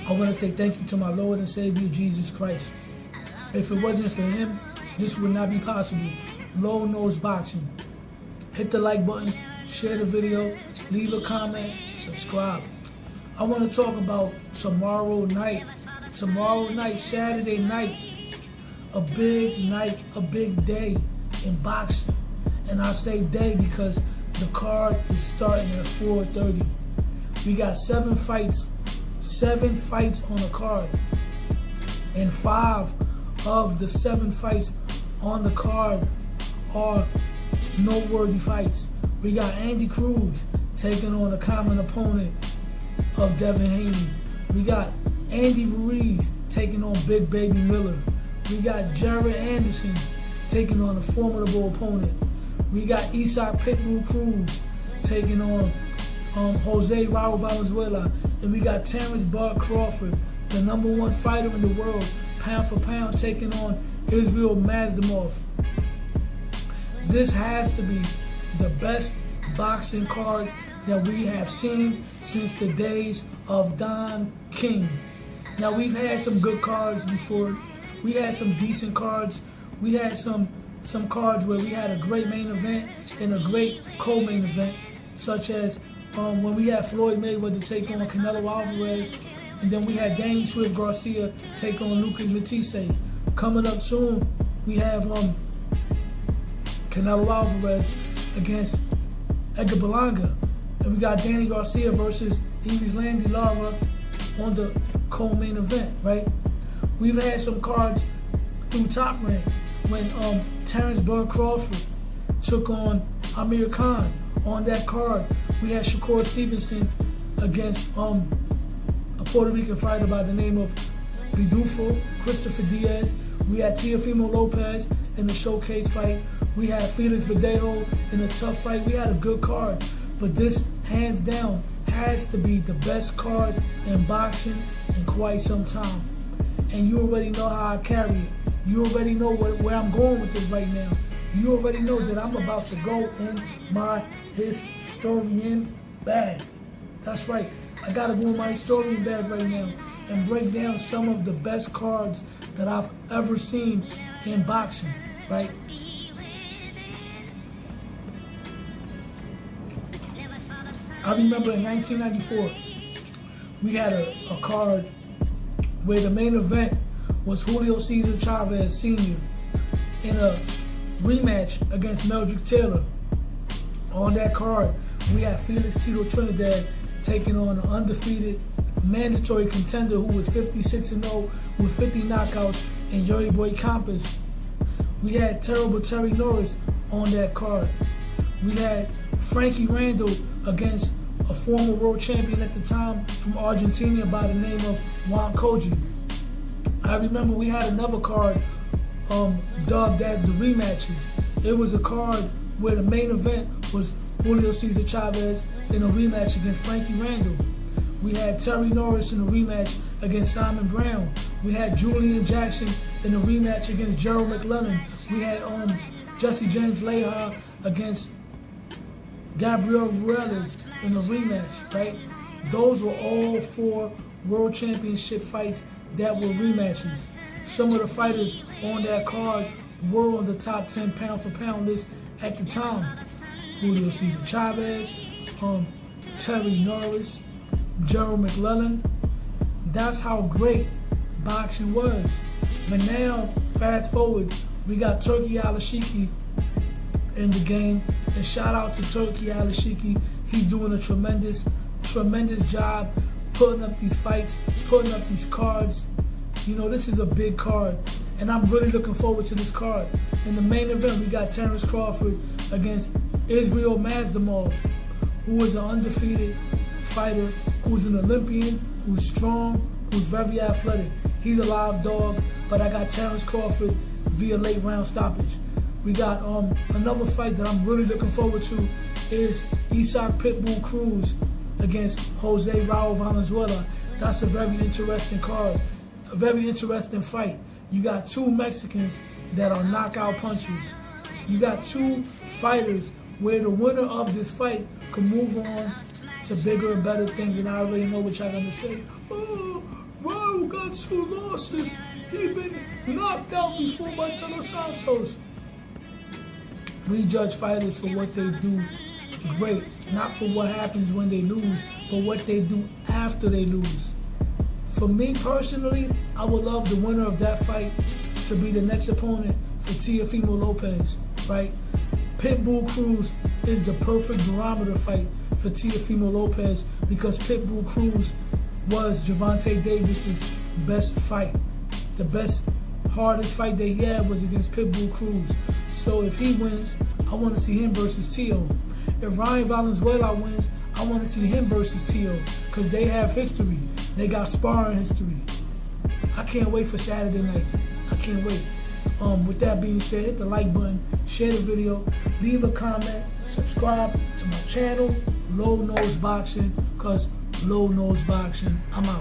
I want to say thank you to my Lord and Savior, Jesus Christ. If it wasn't for him, this would not be possible. Low Nose Boxing. Hit the like button, share the video, leave a comment, subscribe. I want to talk about tomorrow night, Saturday night. A big night, a big day in boxing. And I say day because the card is starting at 4:30. We got 7 fights on the card. And 5 of the 7 fights on the card are noteworthy fights. We got Andy Cruz taking on a common opponent of Devin Haney. We got Andy Ruiz taking on Big Baby Miller. We got Jared Anderson taking on a formidable opponent. We got Isaac Pitbull Cruz taking on Jose Raul Valenzuela. And we got Terence Crawford, the #1 fighter in the world, pound for pound, taking on Israil Madrimov. This has to be the best boxing card that we have seen since the days of Don King. Now, we've had some good cards before. We had some decent cards. We had some cards where we had a great main event and a great co-main event, such as when we had Floyd Mayweather take on Canelo Alvarez, and then we had Danny Swift Garcia take on Lucas Matisse. Coming up soon, we have Canelo Alvarez against Edgar Berlanga, and we got Danny Garcia versus Eves Landy Lara on the co-main event, right? We've had some cards through Top Rank when Terence Crawford took on Amir Khan. On that card, we had Shakur Stevenson against a Puerto Rican fighter by the name of Bidufo, Christopher Diaz. We had Teofimo Lopez in the showcase fight. We had Felix Verdejo in a tough fight. We had a good card, but this, hands down, has to be the best card in boxing in quite some time. And you already know how I carry it. You already know where I'm going with this right now. You already know that I'm about to go in my historian bag. That's right. I gotta go in my historian bag right now and break down some of the best cards that I've ever seen in boxing, right? I remember in 1994, we had a card where the main event was Julio Cesar Chavez Sr. in a rematch against Meldrick Taylor. On that card, we had Felix Tito Trinidad taking on an undefeated mandatory contender who was 56-0 with 50 knockouts, and Yuri Boy Campos. We had Terrible Terry Norris on that card. We had Frankie Randall against a former world champion at the time from Argentina by the name of Juan Koji. I remember we had another card dubbed as the rematches. It was a card where the main event was Julio Cesar Chavez in a rematch against Frankie Randall. We had Terry Norris in a rematch against Simon Brown. We had Julian Jackson in a rematch against Gerald McLennan. We had Jesse James Leha against Gabriel Ruelas in a rematch, right? Those were all 4 world championship fights that were rematches. Some of the fighters on that card were on the top 10 pound for pound list at the time. Julio Cesar Chavez, Terry Norris, Gerald McLellan. That's how great boxing was. But now, fast forward, we got Turki Alashiki in the game. And shout out to Turki Alashiki. He's doing a tremendous job putting up these fights, putting up these cards. You know, this is a big card, and I'm really looking forward to this card. In the main event, we got Terence Crawford against Israil Madrimov, who is an undefeated fighter, who's an Olympian, who's strong, who's very athletic. He's a live dog, but I got Terence Crawford via late round stoppage. We got another fight that I'm really looking forward to is Isaac Pitbull Cruz against Jose Raul Valenzuela. That's a very interesting card, a very interesting fight. You got 2 Mexicans that are knockout punchers. You got 2 fighters where the winner of this fight can move on to bigger and better things, and I already know what y'all gonna say. Ooh, Israil got 2 losses. He been knocked out before by De Los Santos. We judge fighters for what they do great, not for what happens when they lose, but what they do after they lose. For me personally, I would love the winner of that fight to be the next opponent for Teofimo Lopez, right? Pitbull Cruz is the perfect barometer fight for Teofimo Lopez because Pitbull Cruz was Gervonta Davis's best fight. The best, hardest fight that he had was against Pitbull Cruz. So if he wins, I want to see him versus Tio. If Ryan Valenzuela wins, I want to see him versus Tio because they have history. They got sparring history. I can't wait for Saturday night. I can't wait. With that being said, hit the like button, share the video, leave a comment, subscribe to my channel, Low Nose Boxing, because Low Nose Boxing, I'm out.